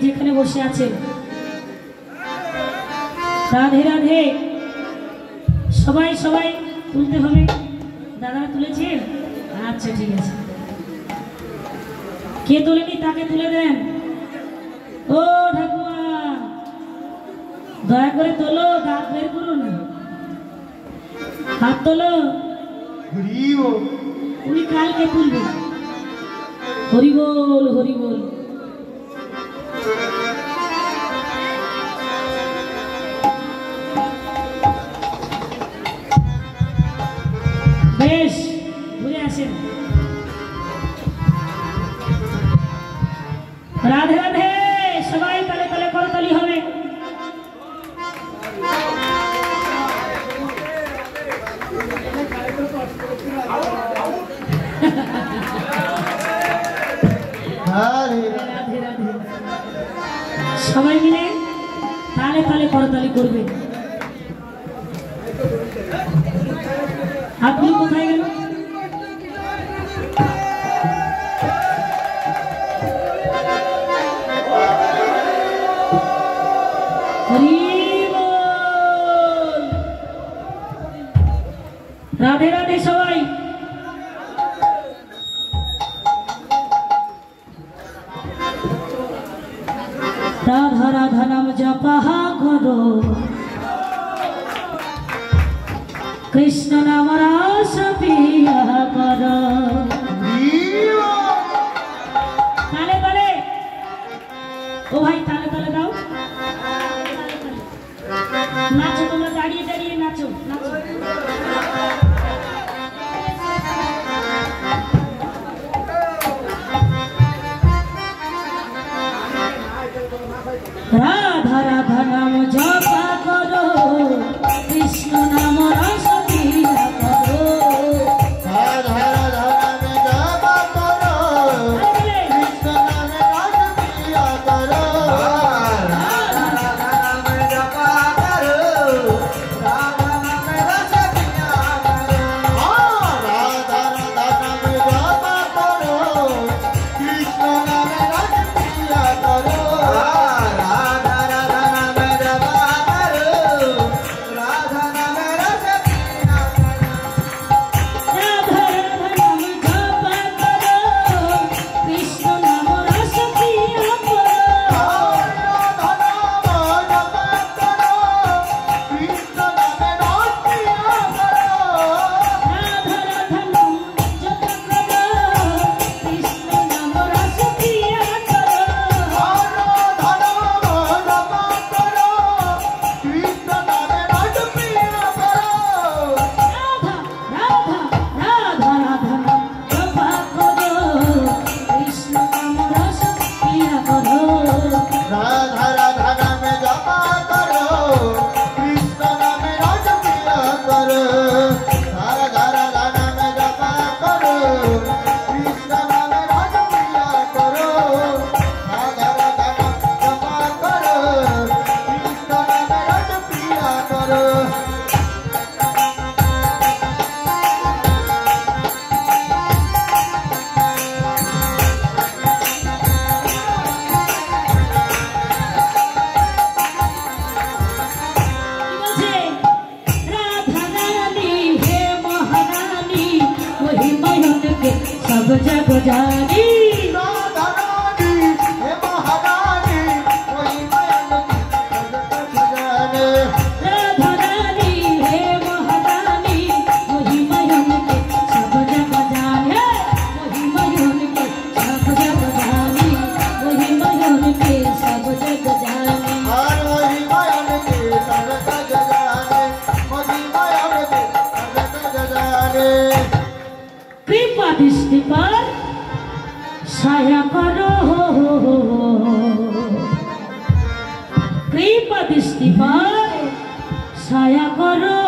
যেখানে বসে আছেন রাধে রাধে সবাই সবাই তুলতে হবে। দাদারা তুলেছেন? আচ্ছা ঠিক আছে, কে তোলেনি তাকে তুলে দেন। ও ঠাকুমা দয়া করে তোলো, দাঁত বের করো না, হাত তোলো। উনি কালকে তুলবে। হরি বল হরি বল। বেশ ঘুরে আসেন। রাধে রাধে সবাই তালে তালে করতালি হবে। সবাই মিলে তালে তালে করতালি করবে। আপনি কোথায় গেল? রাধে রাধে সবাই। রাধা রাধা নাম জপা করো, কৃষ্ণ নাম রস পিয়া করো। তালে তালে ও ভাই তালে তালে দাও। নাচো তোমরা, দাঁড়িয়ে দাঁড়িয়ে নাচো নাচো। রাধা রাধা নাম জপা করো, কৃষ্ণ নাম রস পিয়া করো। রাধা রাধা নাম জপা করো, কৃষ্ণ নাম রস পিয়া করো। রাধা রাধা নাম জপা করো, রাধা নাম রস পিয়া করো। রাধা রাধা নাম জপা করো, কৃষ্ণ নাম রস পিয়া করো। सब जग जानी राधा रानी हे महारानी, वही मयन की सब जग जाने। राधा रानी हे महारानी, वही मयन के सब जग जाने। वही मयन के सब जग जानी, वही मयन के सब जग जाने। और वही मयन के सब जग जाने, वही मयन के सब जग जाने। कृपा दृष्टि पर छाया करो, कृपा दृष्टि पर छाया करो।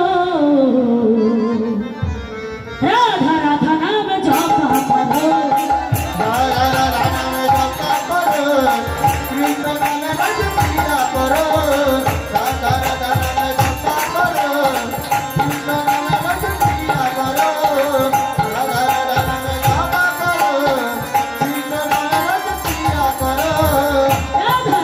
राधा राधा नाम जपा करो, राधा राधा नाम जपा करो, कृष्ण नाम रस पिया करो। राधा राधा नाम जपा करो, कृष्ण नाम रस पिया करो। राधा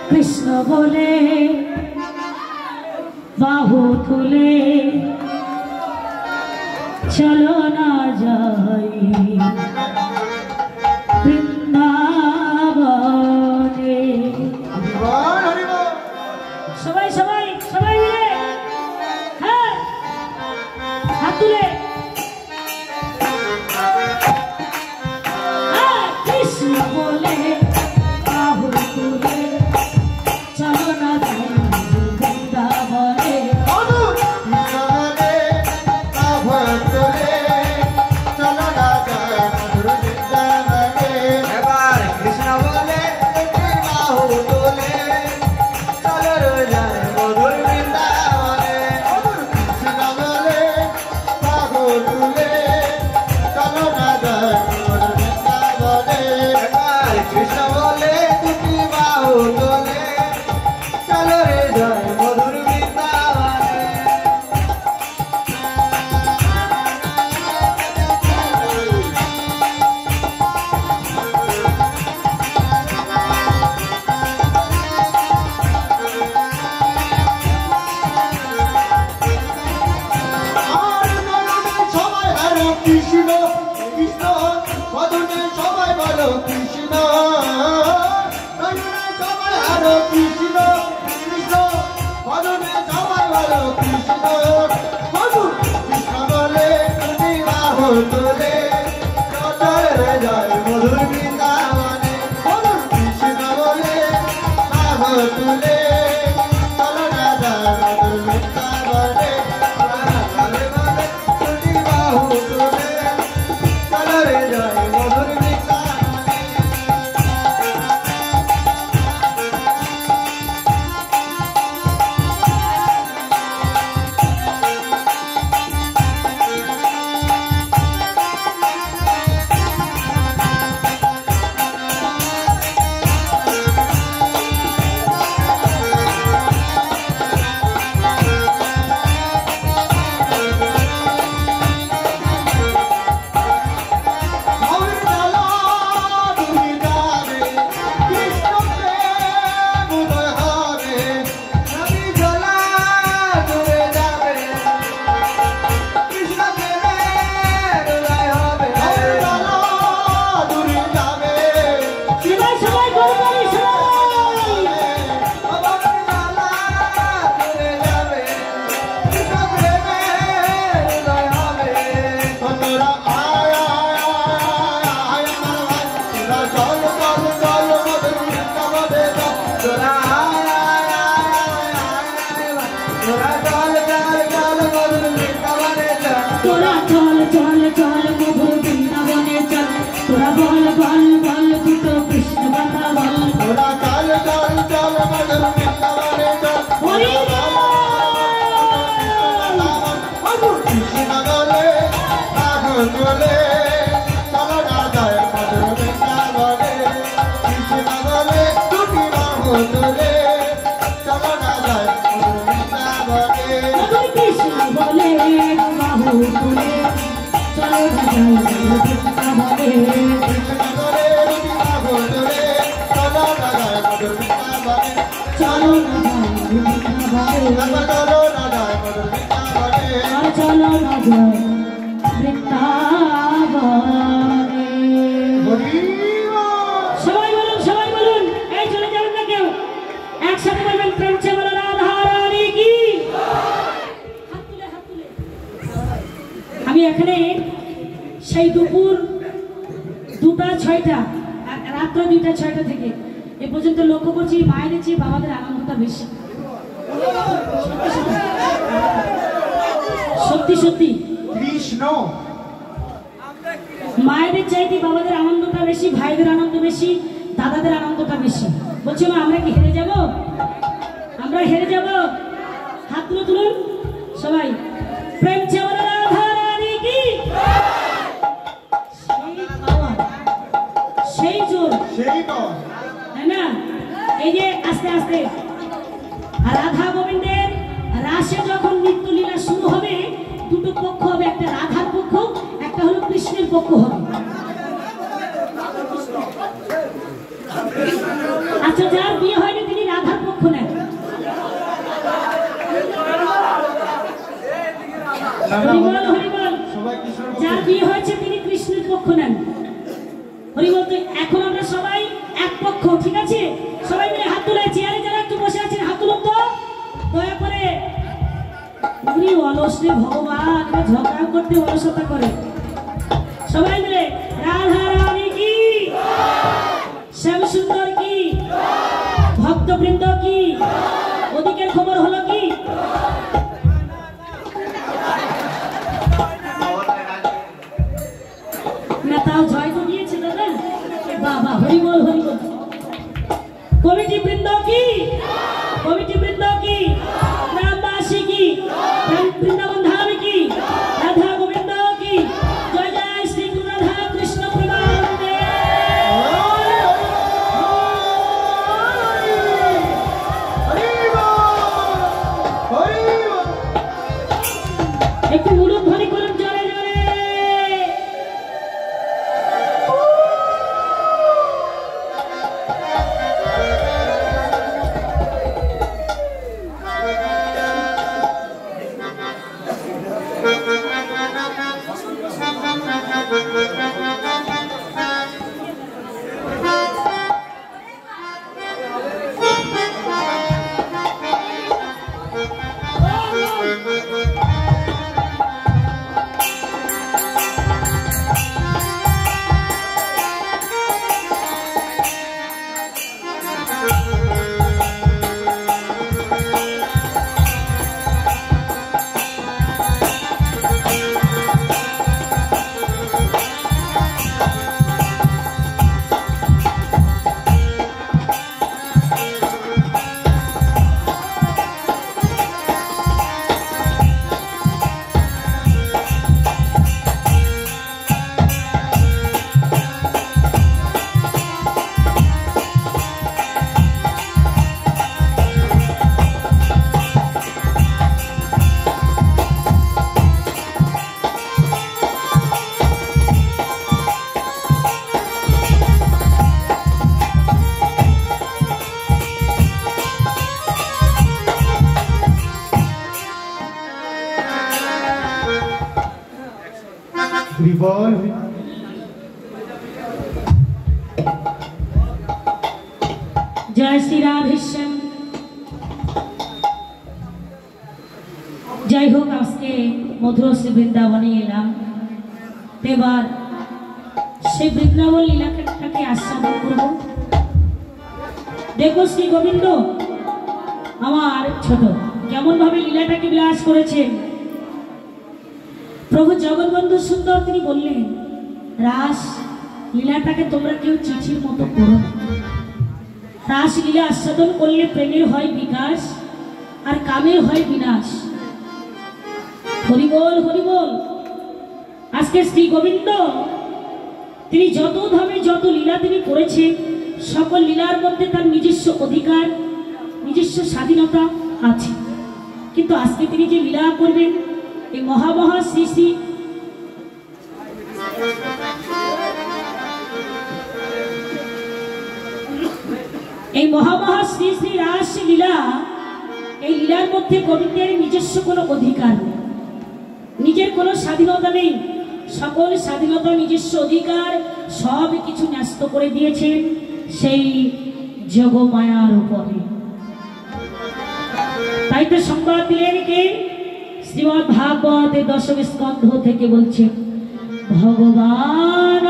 কৃষ্ণ বলে বাহু তুলে চলো না যাই বৃন্দাবনে। সবাই সবাই সবাই মিলে হ্যাঁ হাত তুলে কৃষ্ণ বলে বাহু তুলে চলো না যাই বৃন্দাবনে। আমি এখানে সেই দুপুর 2টা 6টা রাত্র 2টা 6টা থেকে এ পর্যন্ত লক্ষ্য করছি মায়েদের চেয়ে বাবাদের আনন্দটা বেশি। সত্যি সত্যি কৃষ্ণ মায়েদের চাইতে বাবাদের আনন্দটা বেশি, ভাইদের আনন্দ বেশি, দাদাদের আনন্দটা বেশি। বলছি মা আমরা কি হেরে যাব? আমরা হেরে যাব? হাত তুলে তুলুন সবাই। প্রেম চাওয়ালা রাধা রানী কি সেই জোর সেই তো তাই না? এই যে আস্তে আস্তে রাধা গোবিন্দের রাসে যখন নৃত্য লীলা শুরু হবে দুটো পক্ষ হবে, একটা রাধার পক্ষ একটা হলো কৃষ্ণের পক্ষ হবে। আচ্ছা যার বিয়ে হয়নি তিনি রাধা অলস রে ভগবান, এবার ঝগড়া করতে অলসতা করে। সবাই মিলে রাধা রানী কি, শ্যাম সুন্দর কি, ভক্তবৃন্দ কি, ওদিকের খবর হলো কি? না তাও জয় তো দিয়েছে দাদা, বাবা হরিবল হরিবল। কমিটি বৃন্দ কি, কমিটি বৃন্দ কি, গ্রামবাসী কি, বৃন্দাবন ধাম কি, রাধা গোবিন্দ কি, জয় জয় শ্রী গুরু রাধা কৃষ্ণ প্রেমানন্দে। একটু উলুধ্বনি করুন জোরে জোরে। জয় শ্রী রাধেশ্যাম। যাই হোক, আজকে মধুর শ্রী বৃন্দাবনে এলাম, এবার সেই বৃন্দাবন লীলাটাকে আস্বাদন করব। দেখো শ্রী গোবিন্দ আমার ছোট কেমন ভাবে লীলাটাকে বিলাস করেছেন। প্রভু জগৎবন্ধু সুন্দর তিনি বললেন, রাস লীলাটাকে তোমরা কেউ চিঠির মতো করো না। রাস লীলা আস্বাদন করলে প্রেমের হয় বিকাশ আর কামের হয় বিনাশ। হরিবল হরিবল। আজকে শ্রী গোবিন্দ তিনি যত ধামে যত লীলা তিনি করেছেন, সকল লীলার মধ্যে তার নিজস্ব অধিকার, নিজস্ব স্বাধীনতা আছে। কিন্তু আজকে তিনি যে লীলা করবেন, এই মহামহা শ্রী শ্রী এই মহামহা শ্রী শ্রী রাস লীলা, এই লীলার মধ্যে গোবিন্দের নিজস্ব কোনো অধিকার নেই, নিজের কোনো স্বাধীনতা নেই। সকল স্বাধীনতা, নিজস্ব অধিকার সব কিছু ন্যস্ত করে দিয়েছেন সেই যোগমায়ার উপরে। তাই তো সংবাদ দিলেন কে? শ্রীমদ্ ভাগবতের দশম স্কন্ধ থেকে বলছে, ভগবান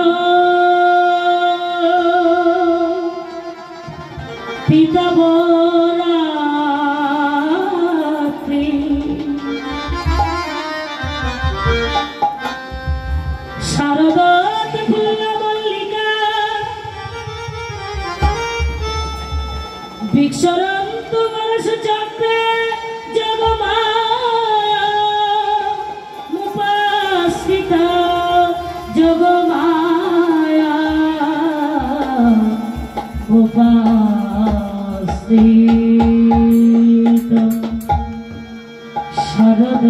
পিতা বলা শারদত ফুল মল্লিকা বিক্ষরম তোমার চক্রে জগমায়া মুপাশ্রিতা জগমায়া উপাশ্রিতা শারদ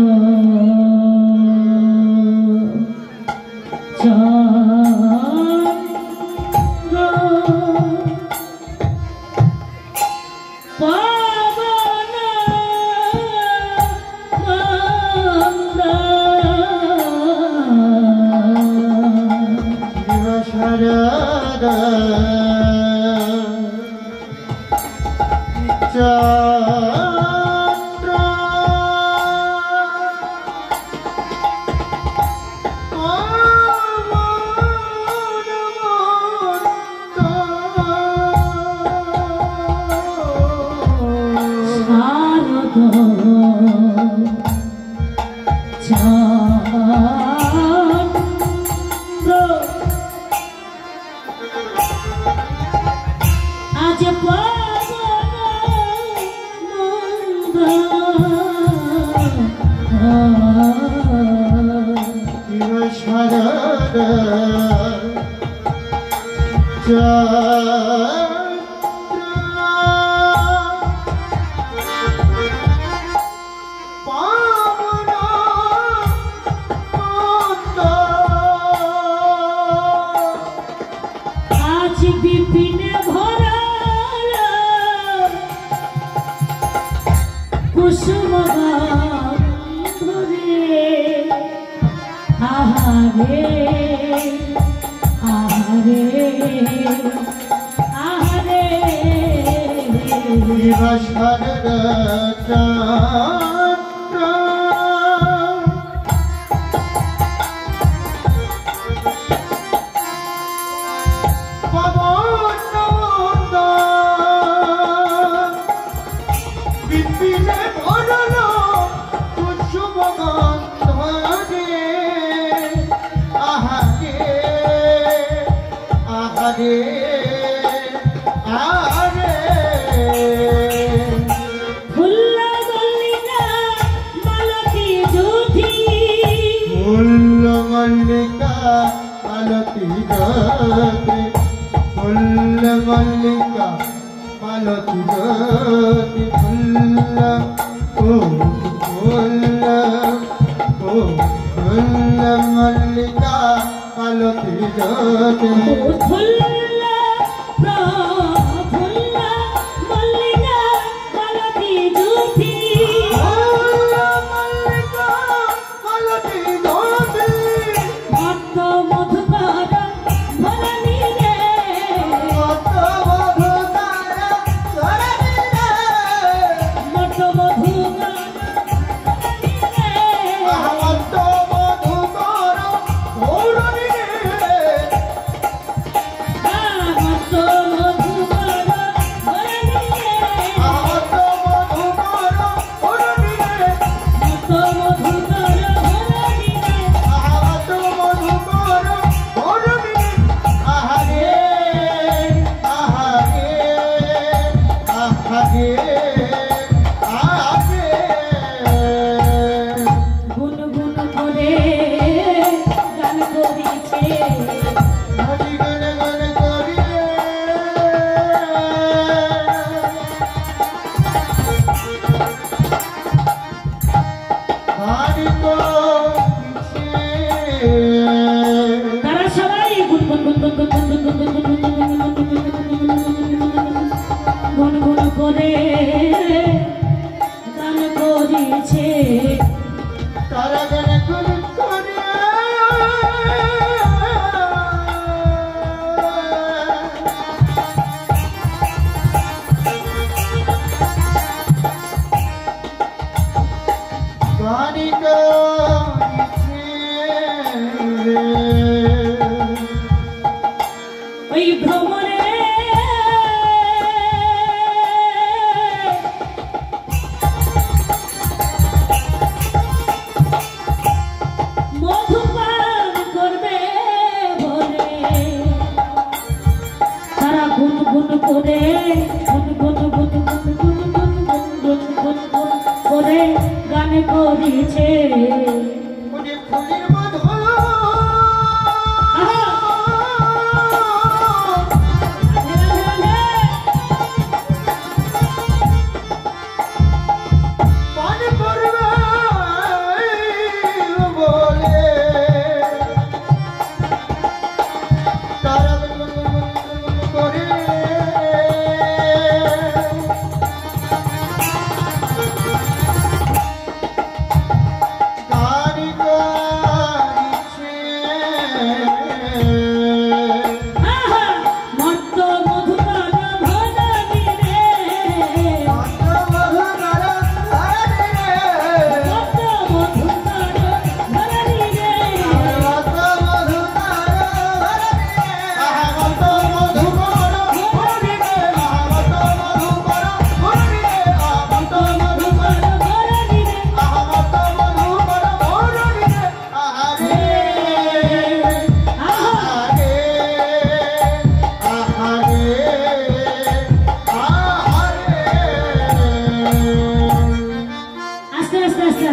আজ বিপিনে ভরা কুসুম ধরে আহারে আহারে আহারে मल्लिका मालती ज्योति फुल्ल मल्लिका मालती ज्योति গান করেছে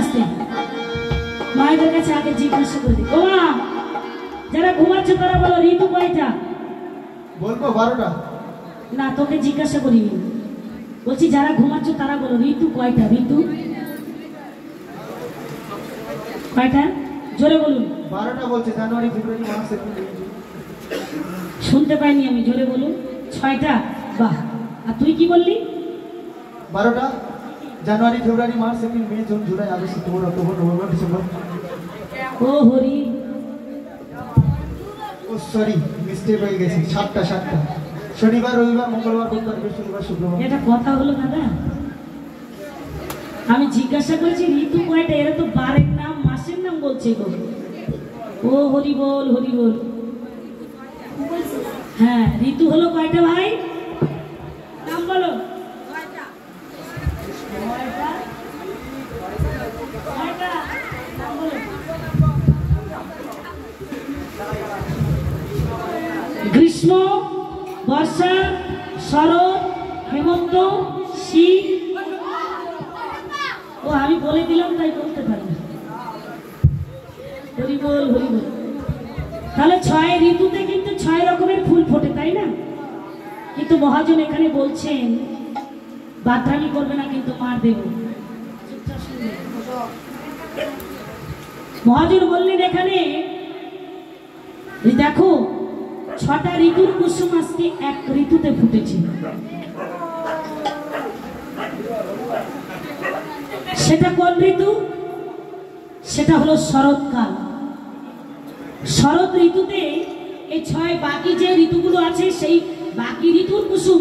আস্তে মায়েদের কাছে আগে জিজ্ঞাসা করে দিই। ও মা, যারা ঘুমাচ্ছে তারা বলো ঋতু কয়টা? বলবো 12টা। না, তোকে জিজ্ঞাসা করিনি, বলছি যারা ঘুমাচ্ছ তারা বলো ঋতু কয়টা? ঋতু কয়টা? জোরে বলুন। 12টা বলছে, January February March April May June. শুনতে পাইনি আমি, জোরে বলুন। 6টা? বাহ। আর তুই কি বললি? 12টা, January February March April May June July August September October November December. ও হরি, ও সরি, মিস্টেক হয়ে গেছে। 7টা। শনিবার, রবিবার, মঙ্গলবার, বুধবার, বৃহস্পতিবার, শুক্রবার। এটা কথা হলো দাদা? আমি জিজ্ঞাসা করেছি ঋতু কয়টা, এরা তো বারের নাম মাসের নাম বলছে গো। ও হরি বল, হরি বল। হ্যাঁ, ঋতু হলো কয়টা ভাই? নাম বলো। কয়টা? নাম বলো। গ্রীষ্ম, বর্ষা, শরৎ, হেমন্ত, শীত। ও আমি বলে দিলাম তাই বলতে পারি। হরি বল, হরি বল। তাহলে 6 ঋতুতে কিন্তু 6 রকমের ফুল ফোটে, তাই না? কিন্তু মহাজন এখানে বলছেন বাদরামি করবে না, কিন্তু মার দেব। মহাজন বললেন এখানে দেখো 6টা ঋতুর কুসুম আজকে এক ঋতুতে ফুটেছে। সেটা কোন ঋতু? সেটা হলো শরৎকাল। শরৎ ঋতুতে এই 6 বাকি যে ঋতুগুলো আছে সেই বাকি ঋতুর কুসুম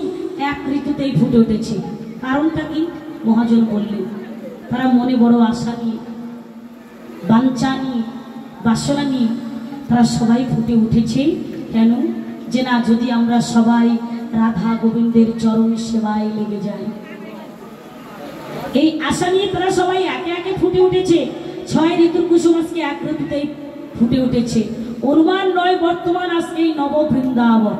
এক ঋতুতেই ফুটে উঠেছে। কারণটা কি? মহাজন বললেন তারা মনে বড় আশা নিয়ে, বাঞ্ছা নিয়ে, বাসনা নিয়ে তারা সবাই ফুটে উঠেছে। কেন? যে না, যদি আমরা সবাই রাধা গোবিন্দের চরণ সেবায় লেগে যাই, এই আশা নিয়ে তারা সবাই একে একে ফুটে উঠেছে। 6 ঋতুর কুসুম আজকে এক ঋতুতেই ফুটে উঠেছে। অনুমান নয়, বর্তমান আজকে এই নব বৃন্দাবন।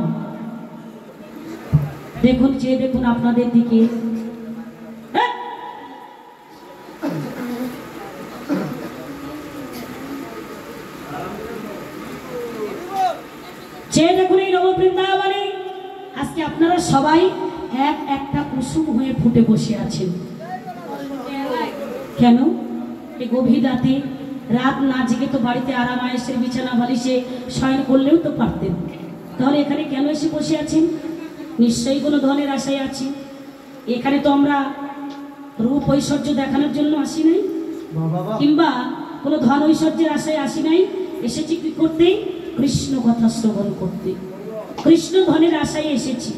দেখুন, চেয়ে দেখুন আপনাদের দিকে। চেয়ে দেখুন এই নব বৃন্দাবনে আজকে আপনারা সবাই একটা কুসুম হয়ে ফুটে বসে আছেন। কেন? এই গভীর রাতে, রাত না জেগে তো বাড়িতে আরাম আয়েশের বিছানা বালিশে শয়ন করলেও তো পারতেন। তাহলে এখানে কেন এসে বসে আছেন? নিশ্চয়ই কোনো ধনের আশায় আছি। এখানে তো আমরা রূপ ঐশ্বর্য দেখানোর জন্য আসি নাই, কিংবা কোনো ধন ঐশ্বর্যের আশায় আসি নাই। এসেছি কি করতে? কৃষ্ণ কথা শ্রবণ করতে। কৃষ্ণ ধনের আশায় এসেছি।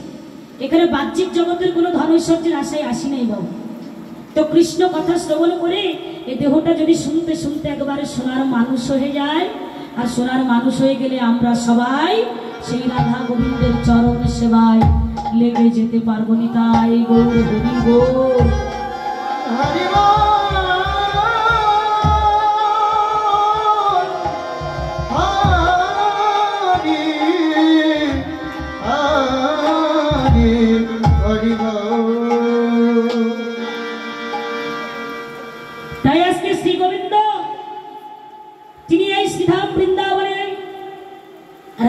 এখানে বাহ্যিক জগতের কোনো ধন ঐশ্বর্যের আশায় আসি নাই বাবু। তো কৃষ্ণ কথা শ্রবণ করে এই দেহটা যদি শুনতে শুনতে একবারে সোনার মানুষ হয়ে যায়, আর সোনার মানুষ হয়ে গেলে আমরা সবাই সেই রাধা গোবিন্দের চরণ সেবায় লেগে যেতে পারবো। নিতাই গৌর হরি গৌর। হরি তাই আজকে শ্রী গোবিন্দ তিনি এই শ্রীধাম বৃন্দাবনে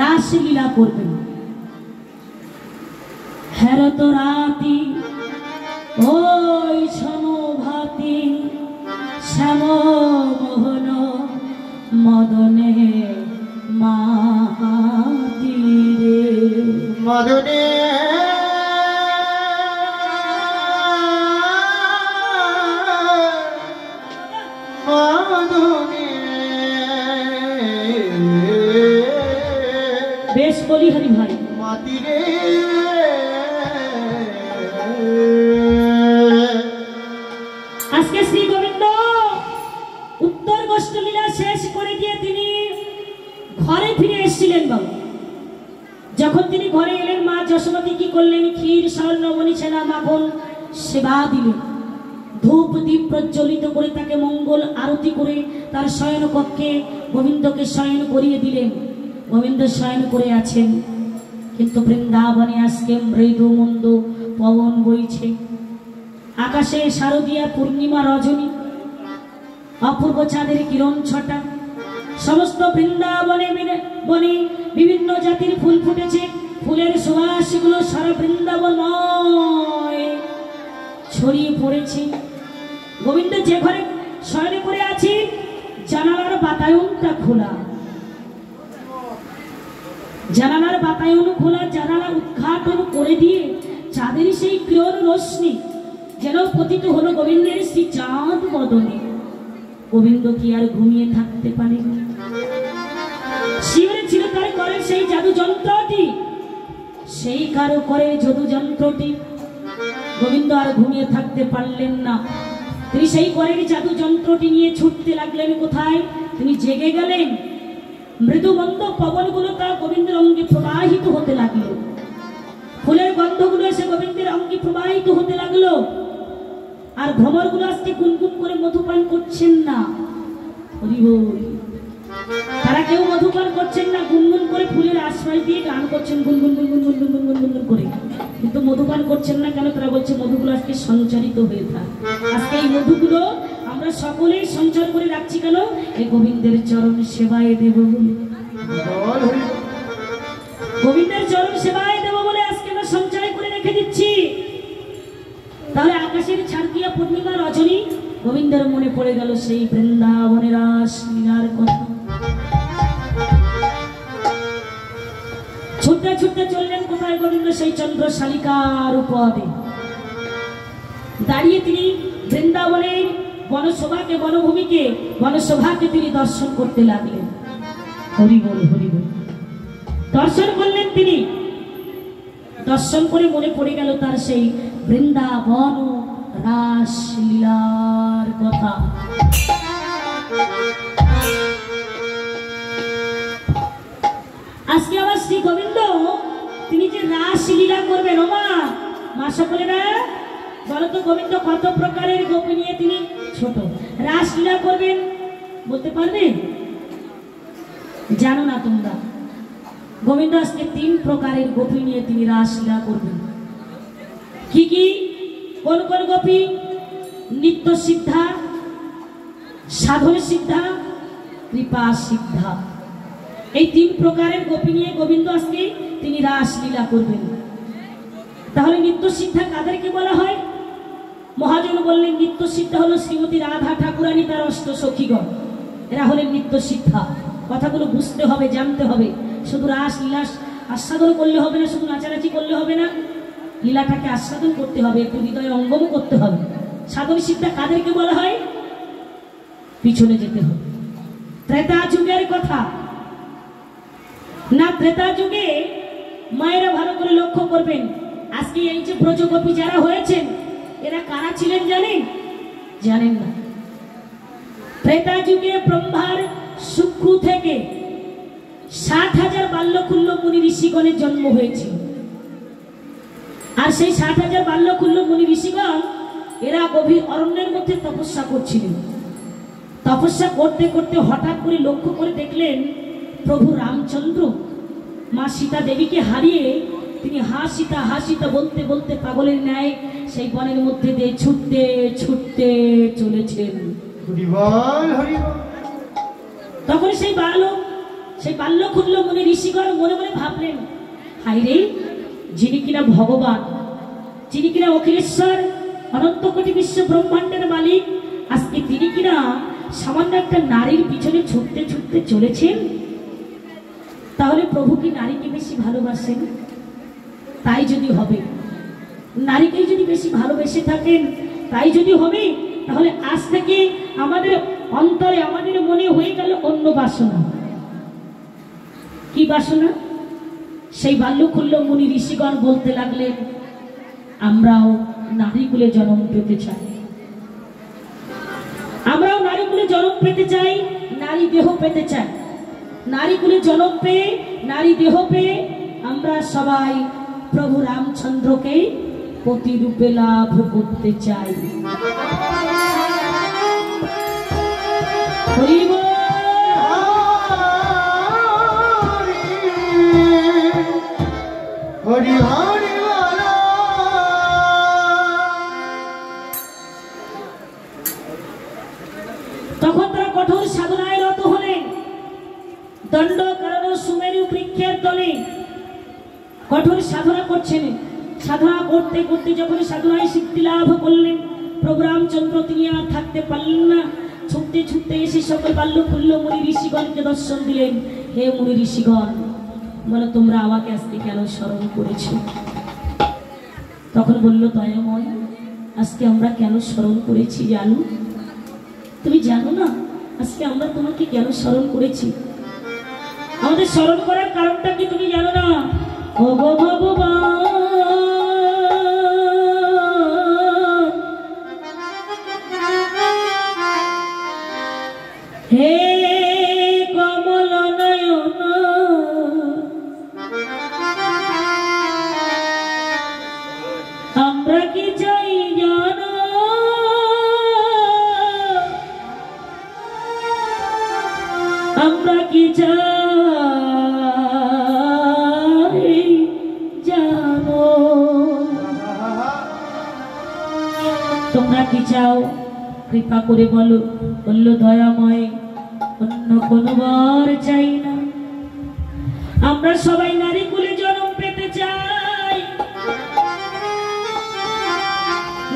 রাসলীলা করবেন। হেরত রাতি ওই সমভাতি শ্যাম মোহন মদনে মাতিরে মদনে বেশ বলি হরি ভাই মাতিরে। আজকে শ্রী গোবিন্দ উত্তর গোষ্ঠলীলা শেষ করে দিয়ে তিনি ঘরে ফিরে এসেছিলেন বাবু। যখন তিনি ঘরে এলেন, মা যশোমতী কি করলেন? ক্ষীর স্বর্ণমণি ছেনা মাখন সেবা দিলেন। ধূপ দীপ প্রজ্বলিত করে তাকে মঙ্গল আরতি করে তার শয়ন কক্ষে গোবিন্দকে শয়ন করিয়ে দিলেন। গোবিন্দ শয়ন করে আছেন, কিন্তু বৃন্দাবনে আজকে মৃদু মন্দ পবন বইছে। আকাশে শারদীয়া পূর্ণিমা রজনী, অপূর্ব চাঁদের কিরণ ছটা। সমস্ত বৃন্দাবনে বনে বিভিন্ন জাতির ফুল ফুটেছে, ফুলের সুবাসগুলো সারা বৃন্দাবনময় ছড়িয়ে পড়েছে। গোবিন্দ যে ঘরে শয়নে পড়ে আছে জানালার বাতায়নটা খোলা, জানালার বাতায়ন খোলা, জানালা উদ্ঘাটন করে দিয়ে চাঁদের সেই কিরণ রশ্মি যেন পতিত হলো গোবিন্দের শ্রী চাঁদ বদনে। গোবিন্দ কি আর ঘুমিয়ে থাকতে পারে? শিবের ছিল তার করে সেই জাদু যন্ত্রটি, সেই কারো করে জাদু যন্ত্রটি। গোবিন্দ আর ঘুমিয়ে থাকতে পারলেন না, তিনি সেই করের জাদু যন্ত্রটি নিয়ে ছুটতে লাগলেন। কোথায়? তিনি জেগে গেলেন। মৃদুমন্দ পবনগুলো তার গোবিন্দের অঙ্গে প্রবাহিত হতে লাগলো, ফুলের গন্ধগুলো এসে গোবিন্দের অঙ্গে প্রবাহিত হতে লাগলো। আর ভ্রমরগুলো আজকে গুনগুন করে মধুপান করছেন না, তারা কেউ মধুপান করছেন না, গুনগুন করে ফুলের আশ্রয় দিয়ে গান করছেন, গুনগুন গুনগুন গুনগুন গুনগুন গুনগুন করে, কিন্তু মধুপান করছেন না। কেন? তারা বলছে মধুগুলো আজকে সঞ্চারিত হয়ে থাকে। আজকে এই মধুগুলো আমরা সকলেই সঞ্চার করে রাখছি কেন? এই গোবিন্দের চরণ সেবায় দেব বলে, গোবিন্দের চরণ সেবায় দেব বলে আজকে আমরা সঞ্চয় করে রেখে দিচ্ছি। তাহলে আকাশের ছাড়কিয়া পূর্ণিমা রজনী গোবিন্দের মনে পড়ে গেল সেই বৃন্দাবনের রাস লীলার কথা। ছুটতে ছুটতে চললেন কোথায়? গোবিন্দ সেই চন্দ্র শালিকার উপরে দাঁড়িয়ে তিনি বৃন্দাবনের বনশোভাকে, বনভূমিকে, বনশোভাকে তিনি দর্শন করতে লাগলেন। হরি বল, হরি বল। দর্শন করলেন তিনি, দর্শন করে মনে পড়ে গেল তার সেই বৃন্দাবন রাস লীলার কথা। আজকে আবার শ্রী গোবিন্দ তিনি যে রাস লীলা করবেন, ওমা মা সকলেরা বলতো গোবিন্দ কত প্রকারের গোপী নিয়ে তিনি ছোট রাস লীলা করবেন বলতে পারবে? জানো না তোমরা? গোবিন্দ আজকে 3 প্রকারের গোপী নিয়ে তিনি রাস লীলা করবেন। কি কি? কোন কোন গোপী? নিত্য সিদ্ধা, সাধন সিদ্ধা, কৃপা সিদ্ধা। এই 3 প্রকারের গোপী নিয়ে গোবিন্দ আজকে তিনি রাস লীলা করবেন। তাহলে নিত্য সিদ্ধা কাদেরকে বলা হয়? মহাজন বললেন নিত্য সিদ্ধা হলো শ্রীমতী রাধা ঠাকুরানী তার অষ্ট সখীগণ, এরা হলেন নিত্য সিদ্ধা। কথাগুলো বুঝতে হবে, জানতে হবে। শুধু রাস লীলা আস্বাদন করলে হবে না, শুধু নাচানাচি করলে হবে না, লীলাটাকে আস্বাদন করতে হবে, একটু হৃদয়ে অঙ্গম করতে হবে। সাধন সিদ্ধা কাদেরকে বলা হয়? পিছনে যেতে হবে, ত্রেতা যুগের কথা না। ত্রেতা যুগে মায়েরা ভালো করে লক্ষ্য করবেন, আজকে এই যে ব্রজগোপী যারা হয়েছেন এরা কারা ছিলেন জানেন? জানেন না। ত্রেতা যুগে ব্রহ্মার শুক্র থেকে 60,000 বাল্যকুল্ল মুনি ঋষিগণের জন্ম হয়েছিল। আর সেই 60,000 বাল্যকুল্ল মুনি ঋষিগণ এরা গভীর অরণ্যের মধ্যে তপস্যা করছিলেন। তপস্যা করতে করতে হঠাৎ করে লক্ষ্য করে দেখলেন প্রভু রামচন্দ্র মা সীতা দেবীকে হারিয়ে তিনি হা সীতা বলতে বলতে পাগলের ন্যায় সেই বনের মধ্যে দিয়ে ছুটতে ছুটতে চলেছেন। তখন সেই বাল্যকুল্ল মুনি ঋষিগণ মনে মনে ভাবলেন, হায়রে, যিনি কিনা ভগবান, যিনি কিনা অখিলেশ্বর অনন্ত কোটি বিশ্ব ব্রহ্মাণ্ডের মালিক, আজকে তিনি কিনা সামান্য একটা নারীর পিছনে ছুটতে ছুটতে চলেছেন। তাহলে প্রভু কি নারীকে বেশি ভালোবাসেন? তাই যদি হবে, নারীকে যদি বেশি ভালোবেসে থাকেন, তাই যদি হবে, তাহলে আজ থেকে আমাদের অন্তরে, আমাদের মনে হয়ে গেল অন্য বাসনা। কি বাসনা? সেই বাল্যকুল্ল মুনি ঋষিগণ বলতে লাগলেন, আমরাও নারীকুলে জন্ম পেতে চাই, আমরাও নারীকুলে জন্ম পেতে চাই, নারী দেহ পেতে চাই। নারীকুলে জন্ম পেয়ে, নারী দেহ পেয়ে আমরা সবাই প্রভু রামচন্দ্রকে প্রতিরূপে লাভ করতে চাই। হরি বল, হরি হরি বল। তখন তারা কঠোর সাধনায় রত হলেন। দণ্ড কারণ সুমেরু বৃক্ষের তলে কঠোর সাধনা করছেন। সাধনা করতে করতে যখন সাধনায় সিদ্ধি লাভ করলেন, প্রভু রামচন্দ্র তিনি আর থাকতে পারলেন না। ছুটতে ছুটতে এসে সকল বাল্যকুল্য মুনি ঋষিগণকে দর্শন দিলেন। হে মুনি ঋষিগণ, বলো তোমরা আমাকে আজকে কেন স্মরণ করেছ? তখন বলল, দয়াময়, আজকে আমরা কেন স্মরণ করেছি জানো? তুমি জানো না আজকে আমরা তোমাকে কেন স্মরণ করেছি? আমাদের স্মরণ করার কারণটা কি তুমি জানো না? ও গো ভগবান, হে কমল নয়ন, আমরা কি চাই জানো? আমরা কি চাই জানো? তোমরা কি চাও কৃপা করে বলো। বলল, দয়াময়, অন্য কোনো বর চাই না। আমরা সবাই নারী কুলে জন্ম পেতে চাই,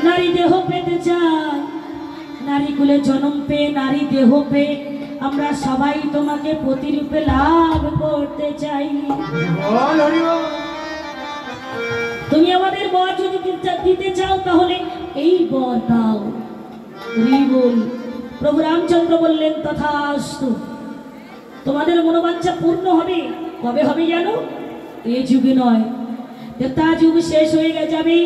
নারী দেহ পেতে চাই। নারী কুলে জন্ম পেয়ে, নারী দেহ পেয়ে আমরা সবাই তোমাকে প্রতিরূপে লাভ করতে চাই। তুমি আমাদের বর যদি দিতে চাও তাহলে এই বর দাও। বল। প্রভু রামচন্দ্র বললেন, তথাস্তু। তোমাদের মনোবাঞ্ছা পূর্ণ হবে। কবে হবে জানো? এই যুগে নয়, ত্রেতা যুগ শেষ হয়ে যাবে,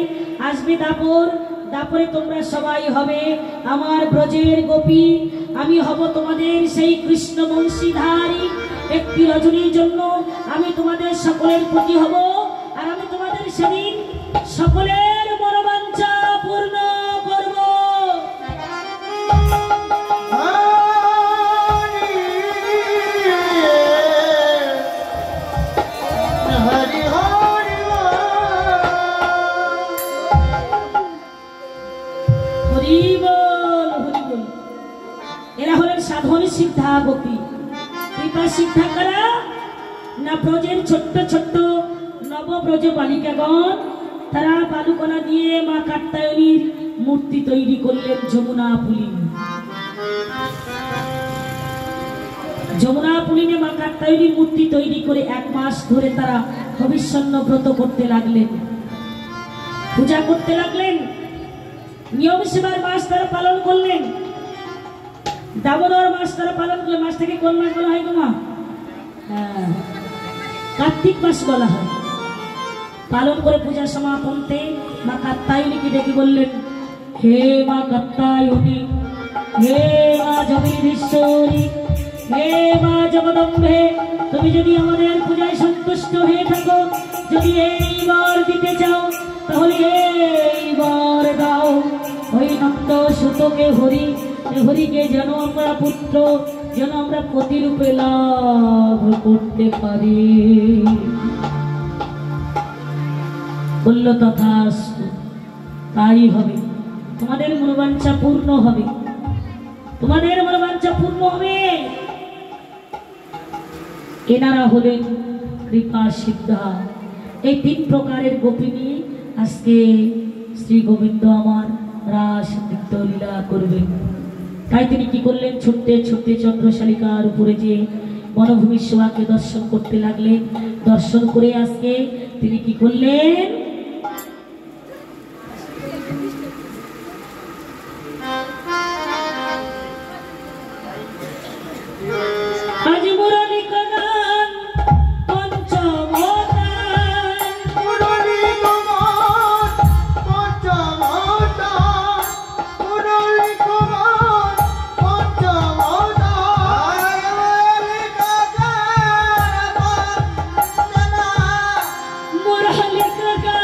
আসবে দাপর। দাপরে তোমরা সবাই হবে আমার ব্রজের গোপী। আমি হব তোমাদের সেই কৃষ্ণ বংশীধারী। একটি রজনীর জন্য আমি তোমাদের সকলের প্রতি হব, আর আমি তোমাদের সেদিন সকলের মনোবাঞ্ছা পূর্ণ করব। এরা হলেন সাধন সিদ্ধা গোপী। কৃপা সিদ্ধা করা না ব্রজের ছোট্ট ছোট্ট নবব্রজ বালিকাগণ, তারা বালুকণা দিয়ে মা কাত্যায়নীর মূর্তি তৈরি করলেন যমুনা পুলিনে। যমুনা পুলিনে মা কাত্যায়নীর মূর্তি তৈরি করে 1 মাস ধরে তারা হবিষ্যন্ন ব্রত করতে লাগলেন, পূজা করতে লাগলেন, নিয়ম সেবার মাস তারা পালন করলেন। দামোদর মাস তারা পালন করলে, মাসটাকে কোন মাস বলা হয় তোমা? কার্তিক মাস বলা হয়। পালন করে পূজা সমাপন্তে মা কাত্যায়নীকে ডেকে বললেন, হে মা কাত্যায়নী, হে মা জগদীশ্বরী, হে মা জগদম্বে, তুমি যদি আমাদের পূজায় সন্তুষ্ট হয়ে থাকো, যদি এই বর দিতে চাও তাহলে এই বর দাও। ওই নন্দ সুতকে হরিকে যেন আমরা পুত্র, যেন আমরা প্রতিরূপে লাভ করতে পারি। বলল, তথাস্তু, তাই হবে। তোমাদের মনোবাঞ্ছা পূর্ণ হবে, তোমাদের মনোবাঞ্ছা পূর্ণ হবে। এনারা হলেন কৃপা সিদ্ধা। এই 3 প্রকারের গোপিনী আজকে শ্রী গোবিন্দ আমার রাস নৃত্য লীলা করবেন। তাই তিনি কি করলেন? ছুটতে ছুটতে চন্দ্রশালিকার উপরে যে বনভূমির শোভাকে দর্শন করতে লাগলেন। দর্শন করে আজকে তিনি কি করলেন? আজ মুরলী গান পঞ্চমদান, মুরলী গান পঞ্চমদান, মুরলী গান পঞ্চমদান, মুরলী গান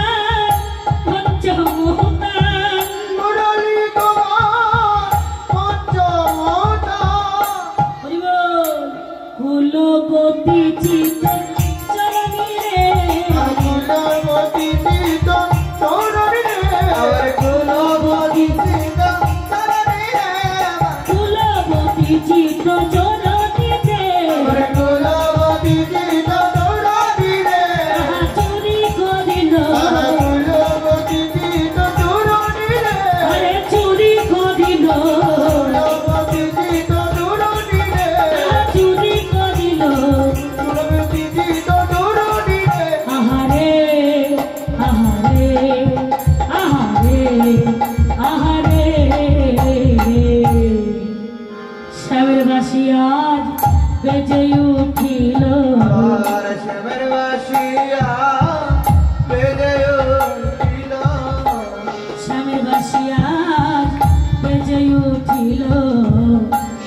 বেজে উঠিল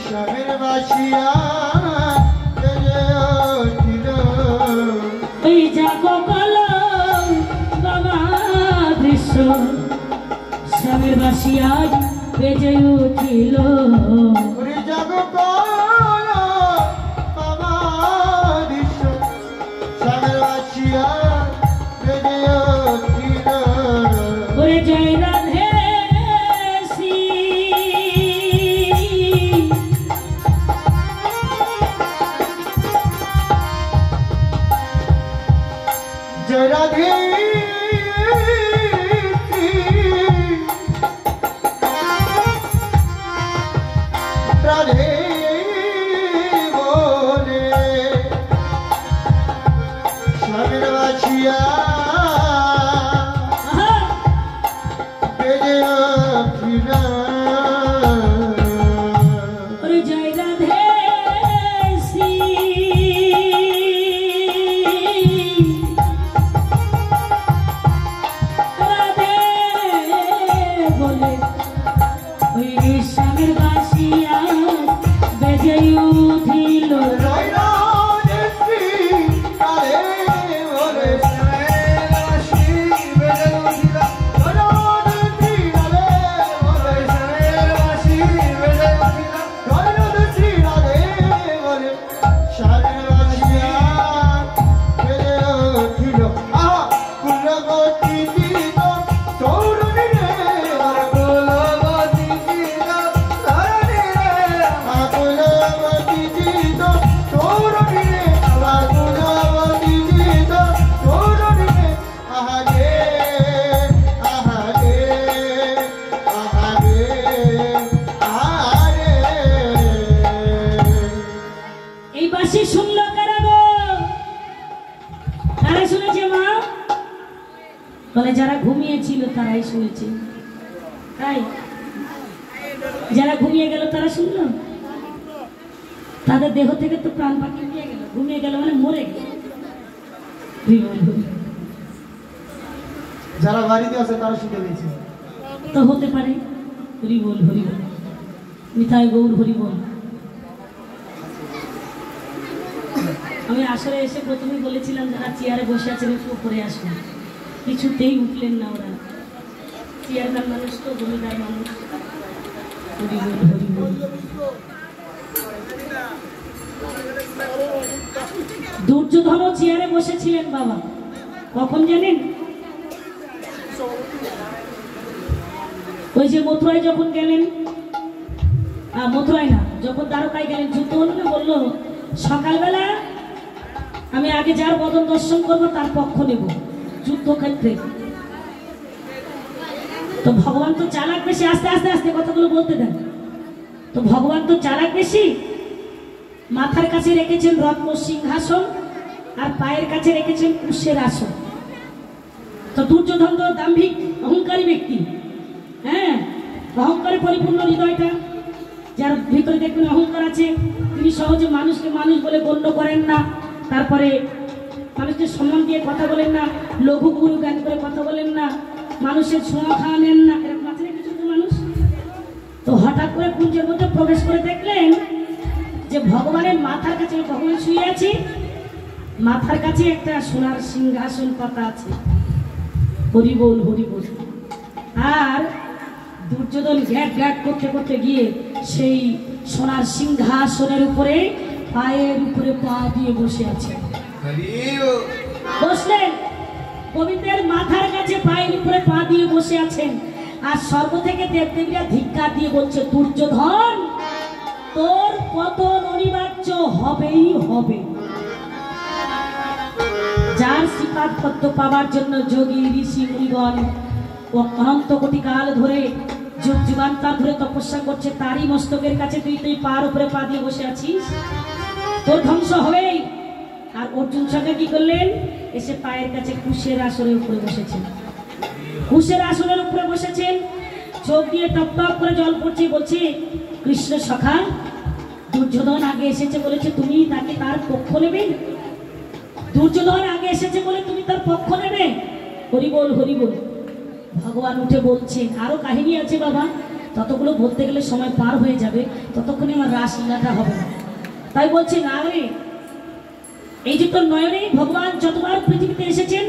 স্বামীর বাসিয়া বেজে উঠিল ওই জাগো বলো বাবা দৃশ্য স্বামীর বাসিয়া বেজে উঠিল ওরে জাগো বলো বাবা দৃশ্য স্বামীর বাসিয়া বেজে উঠিল ওরে জয় রাধে শ্রী জয় রাধে রাধে বলে স্বামীর বাসিয়া বেজে উঠিল ওরে জয় রাধে শ্রী রাধে বলে ওই স্বামীর বাসিয়া বেজে উঠিল জয় রাধে শ্রী রাধে বলে স্বামীর বাসি বেজে উঠিল জয় রাধে শ্রী রাধে বলে স্বামীর বাসি বেজে উঠিল জয় রাধে শ্রী রাধে বলে স্বামীর বাসিয়া বেজে উঠিল আহা কুলবতী দিত তরুণী রে কুলবতী দিত তরুণী রে কুলবতী দিত তরুণী রে কুলবতী দিত তরুণী রে আহা রে আহা রে আহা রে আহা রে এই বাসি শুনলো কারা গো কারা শুনেছে মা বলে যারা ঘুমিয়েছিল তারাই শুনেছে তাই যারা ঘুমিয়ে গেল তারা শুনলো তাদের দেহ থেকে তো প্রাণ পাখি নিয়ে গেল ঘুমিয়ে গেল মানে মরে গেল যারা বাড়িতে আছে তারা শুনতে পেয়েছে তো হতে পারে হরি বল মিঠাই গৌর হরি বল আমি আসলে এসে প্রথমেই বলেছিলাম যারা চেয়ারে বসে আছেন একটু উপরে আসুন কিছুতেই উঠলেন না ওরা চেয়ারদার মানুষ তো জমিদার মানুষ হরি বল দুর্যোধনও চেয়ারে বসেছিলেন বাবা কখন জানেন ওই যে মথুরায় যখন গেলেন মথুরায় না যখন দ্বারকায় গেলেন যুদ্ধ হলো না বললো সকালবেলা আমি আগে যার বদন দর্শন করবো তার পক্ষ নেব যুদ্ধক্ষেত্রে তো ভগবান তো চালাক বেশি আস্তে আস্তে আস্তে কথাগুলো বলতে দেন তো ভগবান তো চালাক বেশি মাথার কাছে রেখেছেন রত্ন সিংহাসন আর পায়ের কাছে রেখেছেন কুশের আসন তো দুর্যোধন তো দাম্ভিক অহংকারী ব্যক্তি হ্যাঁ অহংকারে পরিপূর্ণ হৃদয়টা যার ভিতরে দেখবেন অহংকার আছে তিনি সহজে মানুষকে মানুষ বলে গণ্য করেন না তারপরে মানুষকে সম্মান দিয়ে কথা বলেন না লঘু গুরু জ্ঞান করে কথা বলেন না মানুষের ছোঁয়া খাওয়া নেন না এরকম আছে না কিছু মানুষ তো হঠাৎ করে কুঞ্জের মধ্যে প্রবেশ করে দেখলেন যে ভগবানের মাথার কাছে ভগবান শুয়ে আছে মাথার কাছে একটা সোনার সিংহাসন পাতা আছে হরি বল আর দুর্যোধন ঘ্যাট ঘ্যাট করতে করতে গিয়ে সেই সোনার সিংহাসনের উপরে পায়ের উপরে পা দিয়ে বসে আছে বসলেন গোবিন্দের মাথার কাছে পায়ের উপরে পা দিয়ে বসে আছেন আর স্বর্গ থেকে দেবদেবীরা ধিক্কার দিয়ে বলছে দুর্যোধন তোর পতন অনিবার্য হবেই হবে যার শ্রীপাদ পদ্ম পাওয়ার জন্য যোগী ঋষি মুনিগণ ও অনন্ত কোটি কাল ধরে যুগ যুগান্তর ধরে তপস্যা করছে তারই মস্তকের কাছে তুই পার উপরে পা দিয়ে বসে আছিস তোর ধ্বংস হবেই আর অর্জুন সঙ্গে কি করলেন এসে পায়ের কাছে কুশের আসনের উপরে বসেছেন কুশের আসনের উপরে বসেছেন চোখ দিয়ে টপ টপ করে জল পড়ছে বলছে কৃষ্ণ সখা দুর্যোধন আগে এসেছে বলেছে তুমি তাকে তার পক্ষ নেবে দুর্যোধন আগে এসেছে বলে তুমি তার পক্ষ নেবে হরি বল ভগবান উঠে বলছেন আরো কাহিনী আছে বাবা ততগুলো বলতে গেলে সময় পার হয়ে যাবে, ততক্ষণে আমার রাসলীলাটা হবে না। তাই বলছি না রে, এই যে তোর নয়নে ভগবান যতবার পৃথিবীতে এসেছেন,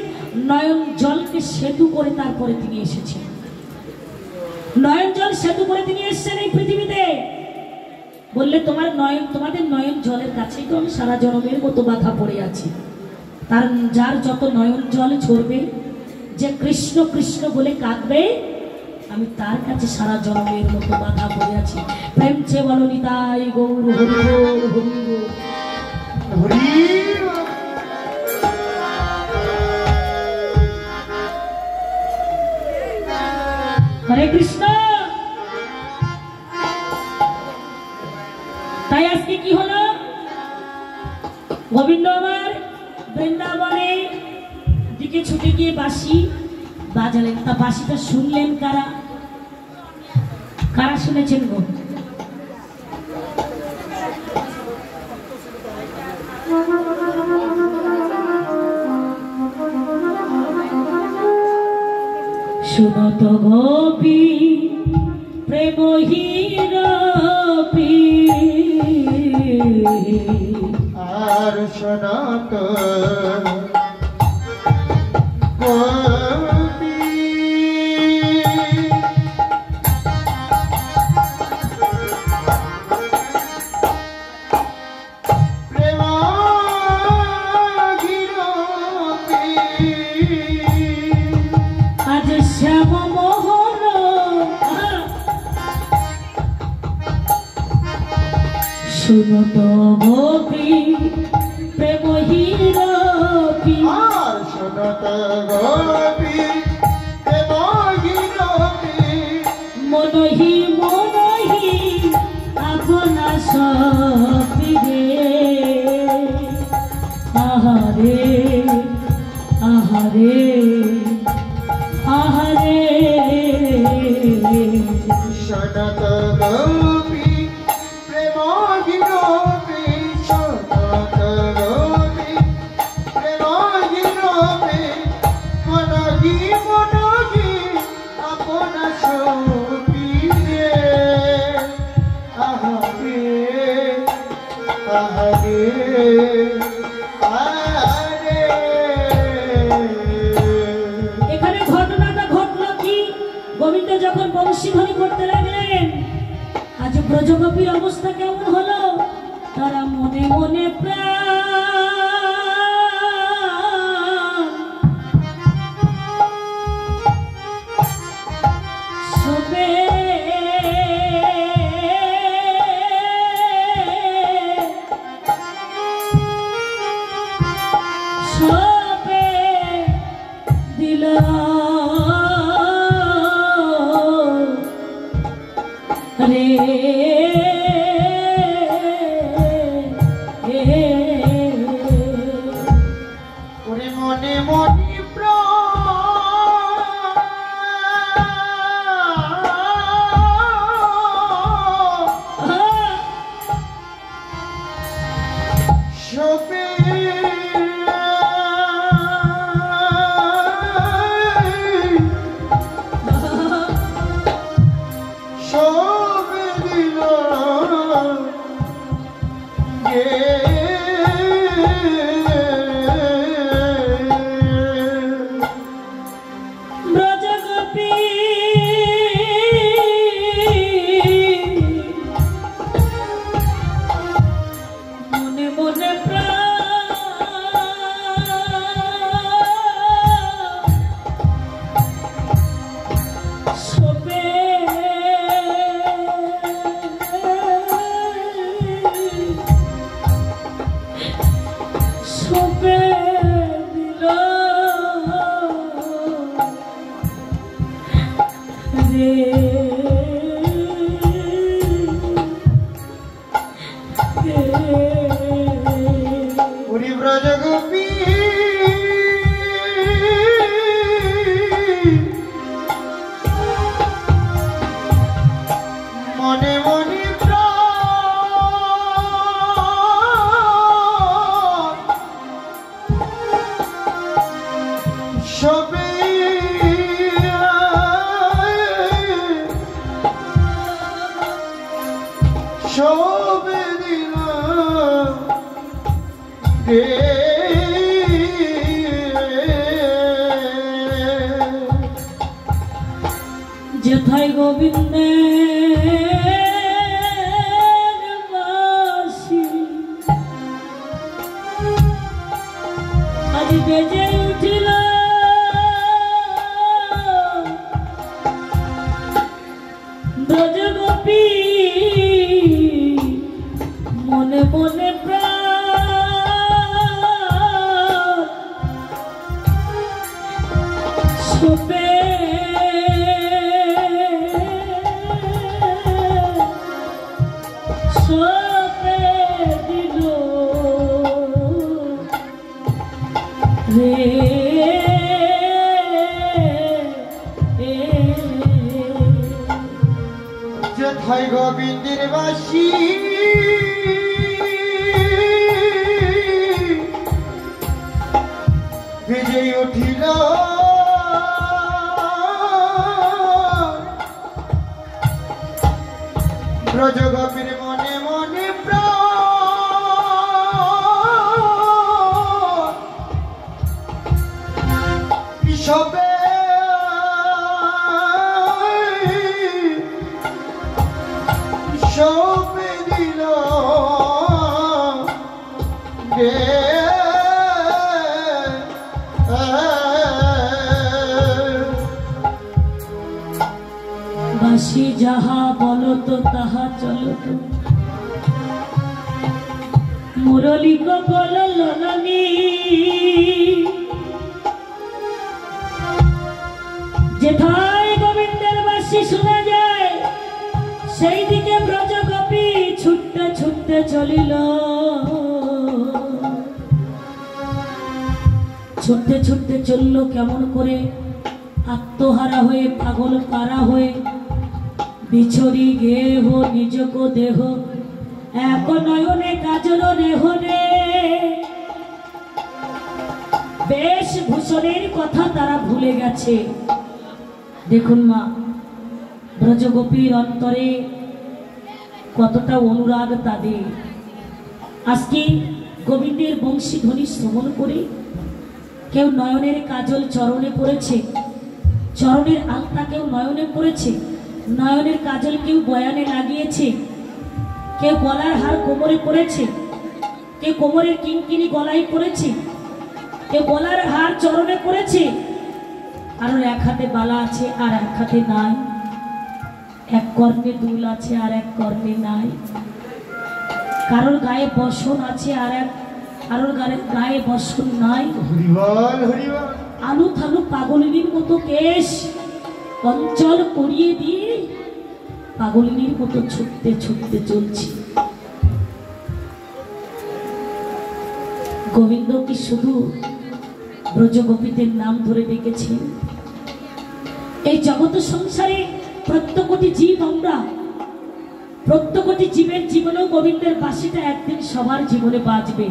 নয়ন জলকে সেতু করে তারপরে তিনি এসেছেন। নয়ন জল সেতু করে তিনি এসেছেন এই পৃথিবীতে। বললে তোমাদের নয়ন জলের কাছেই তো আমি সারা জনমের মতো বাধা পড়ে আছি। তার যার যত নয়ন জল ঝরবে, যে কৃষ্ণ কৃষ্ণ বলে কাঁদবে, আমি তার কাছে সারা জনমের মতো বাধা পড়ে আছি। প্রেম চে বলো নিতাই গৌর হরি বল, হরি বল, হরি হরে কৃষ্ণ। তাই আজকে কি হলো, গোবিন্দ আমার বৃন্দাবনে দিকে ছুটে গিয়ে বাঁশি বাজালেন। তা বাঁশিটা শুনলেন কারা? কারা শুনেছেন গো? শুনত গোপী প্রেমহীরপি, আর শোনত গোপী প্রেমহীরপি, আজ শ্যাম মোহন শুনত গোপী প্রেমহীরপি, আর শোনত গোপী প্রেমহীরপি, মনহি মনহি আপনা সপিরে, আহারে আহারে আহারে। শোনত গোপী প্রেমহীরপি, শোনত গোপী প্রেমহীরপি, মনহি মনহি আপনা সপিরে, আহারে আহারে আহারে। এখানে ঘটনাটা ঘটলো কি, গোবিন্দ যখন বংশীধ্বনি করতে লাগলেন, আজ ব্রজগোপীর অবস্থা কেমন হলো? তারা মনে মনে প্রাণ শোবে, শোবে দিল রে ওরে মনে মনে শোবে, শোবে দিল গে ব্রজগোপী মনে মনে প্রাণ শোবে, সবে দিল রে যেথায় গোবিন্দের বাঁশি আজ বেজে উঠিল ব্রজগোপী মনে মনে প্রাণ শোপে দিল রে যেথায় গোবিন্দের বাসী বেজে উঠিল ব্রজগোপীর মনে মনে প্রাণ সবে সবে দিল রে বাঁশি যাহা বলত তাহা চলত মুরলী কপল ললনী যেথায় গোবিন্দের বাঁশি শোনা যায় সেই দিকে ব্রজগোপী ছুটতে ছুটতে চলিল ছুটতে ছুটতে চলল কেমন করে আত্মহারা হয়ে পাগল পারা হয়ে বিছড়ি গেহ নিজক দেহ এক নয়নে কাজল রেহ রে বেশভূষণের কথা তারা ভুলে গেছে। দেখুন মা ব্রজগোপীর অন্তরে কতটা অনুরাগ তাদের। আজকে গোবিন্দের বংশী ধ্বনি শ্রবণ করে কেউ নয়নের কাজল চরণে পড়েছে, চরণের আলতা কেউ নয়নে পড়েছে, নয়নের কাজল কেউ বয়ানে লাগিয়েছে, কেউ গলার হার কোমরে পড়েছে, কেউ কোমরের কিনকিনি গলায় পড়েছে, কেউ গলার হার চরণে পড়েছে, আর এক হাতে বালা আছে আর এক হাতে নাই, এক কর্ণে দুল আছে আর এক কর্ণে নাই, কারোর গায়ে বসন আছে আর এক কারোর গায়ে বসন নাই। আলু থালু পাগলিনীর মতো কেশ অঞ্চল করিয়ে দিয়ে পাগলিনীর মতো ছুটতে ছুটতে চলছি। গোবিন্দ কি শুধু ব্রজগোপীদের নাম ধরে ডেকেছেন? এই জগৎ সংসারে প্রত্যেকটি জীব, আমরা প্রত্যেকটি জীবের জীবনেও গোবিন্দের বাঁশিটা একদিন সবার জীবনে বাজবে।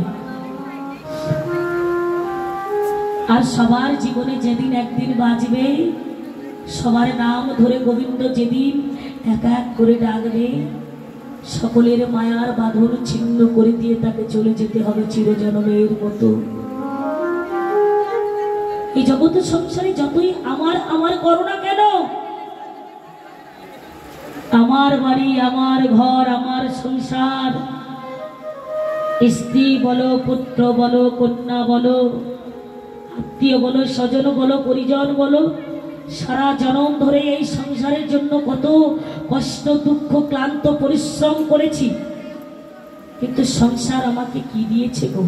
আর সবার জীবনে যেদিন একদিন বাজবে, সবার নাম ধরে গোবিন্দ যেদিন এক এক করে ডাকবে, সকলের মায়ার বাঁধন ছিন্ন করে দিয়ে তাকে চলে যেতে হবে চিরজনমের মতো। এই জগৎ সংসারে যতই আমার আমার করো না কেন, আমার বাড়ি, আমার ঘর, আমার সংসার, স্ত্রী বলো, পুত্র বলো, কন্যা বলো, আত্মীয় বলো, স্বজন বলো, পরিজন বলো, সারা জনম ধরে এই সংসারের জন্য কত কষ্ট, দুঃখ, ক্লান্ত পরিশ্রম করেছি, কিন্তু সংসার আমাকে কি দিয়েছে গো?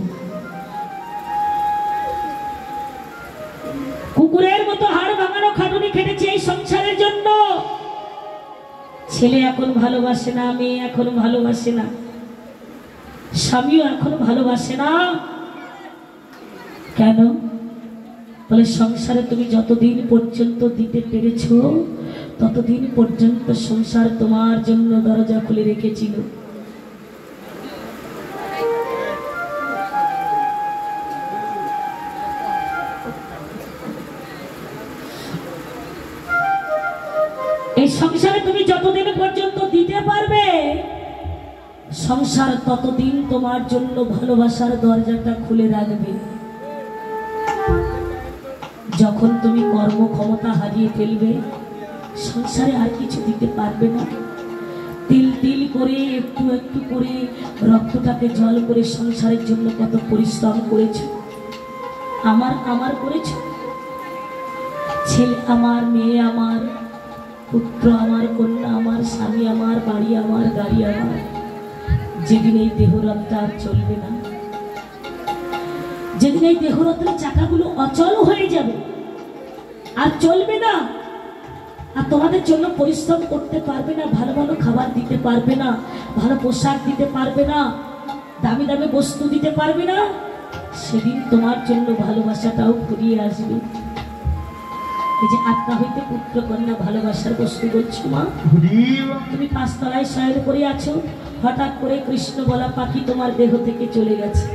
কুকুরের মতো হাড় ভাঙানো খাটুনি খেটেছে এই সংসারের জন্য। ছেলে এখন ভালোবাসে না, মেয়ে এখন ভালোবাসে না, স্বামীও এখন ভালোবাসে না। কেন? বলে সংসারে তুমি যতদিন পর্যন্ত দিতে পেরেছ ততদিন পর্যন্ত সংসার তোমার জন্য দরজা খুলে রেখেছিল। এই সংসারে তুমি যতদিন পর্যন্ত দিতে পারবে সংসার ততদিন তোমার জন্য ভালোবাসার দরজাটা খুলে রাখবে। যখন তুমি কর্মক্ষমতা হারিয়ে ফেলবে, সংসারে আর কিছু দিতে পারবে না। তিল তিল করে একটু একটু করে রক্তটাকে জল করে সংসারের জন্য কত পরিশ্রম করেছো, আমার করেছো। ছেলে আমার, মেয়ে আমার, পুত্র আমার, কন্যা আমার, স্বামী আমার, বাড়ি আমার, গাড়ি আমার। যেদিন এই দেহরথটা আর চলবে না, যেদিন এই দেহরথের চাকাগুলো অচল হয়ে যাবে, আর চলবে না, আর তোমাদের জন্য পরিশ্রম করতে পারবে না, ভালো ভালো খাবার দিতে পারবে না, ভালো পোশাক দিতে পারবে না, দামি দামি বস্তু দিতে পারবে না, সেদিন তোমার জন্য ভালোবাসাটাও ফুরিয়ে আসবে। এই যে আত্মা হইতে পুত্র কন্যা ভালোবাসার বস্তু বলছো মা, তুমি 5 তলায় শয়ন করে আছো, হঠাৎ করে কৃষ্ণ বলা পাখি তোমার দেহ থেকে চলে গেছে।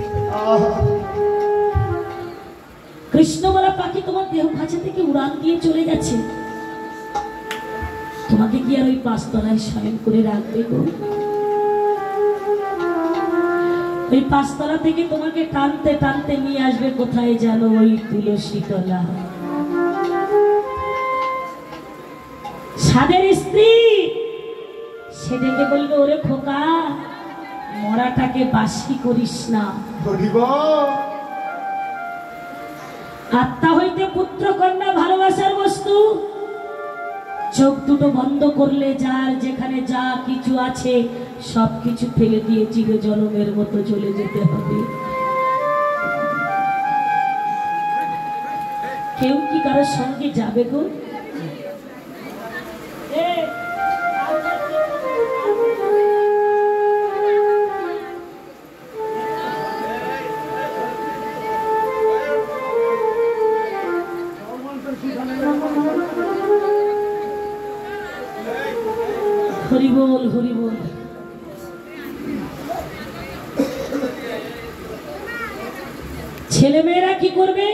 কৃষ্ণ বলা পাখি তোমার দেহ খাঁচা থেকে উড়ান দিয়ে চলে গেছে। তোমাকে কি আর ওই 5 তলায় শয়ন করে রাখবে গো? ওই 5 তলা থেকে তোমাকে টানতে টানতে নিয়ে আসবে কোথায় জানো? ওই তুলসী তলা। সাদের স্ত্রী সেটাকে বলবে, ওরে খোকা, মরাটাকে বাসি করিস না। আত্মা হইতে পুত্র কন্যা ভালোবাসার বস্তু। চোখ দুটো বন্ধ করলে যার যেখানে যা কিছু আছে সবকিছু ফেলে দিয়ে চিরজনমের মতো চলে যেতে হবে। কেউ কি কারোর সঙ্গে যাবে গো? হরিবোল হরিবোল। ছেলেমেয়েরা কি করবে?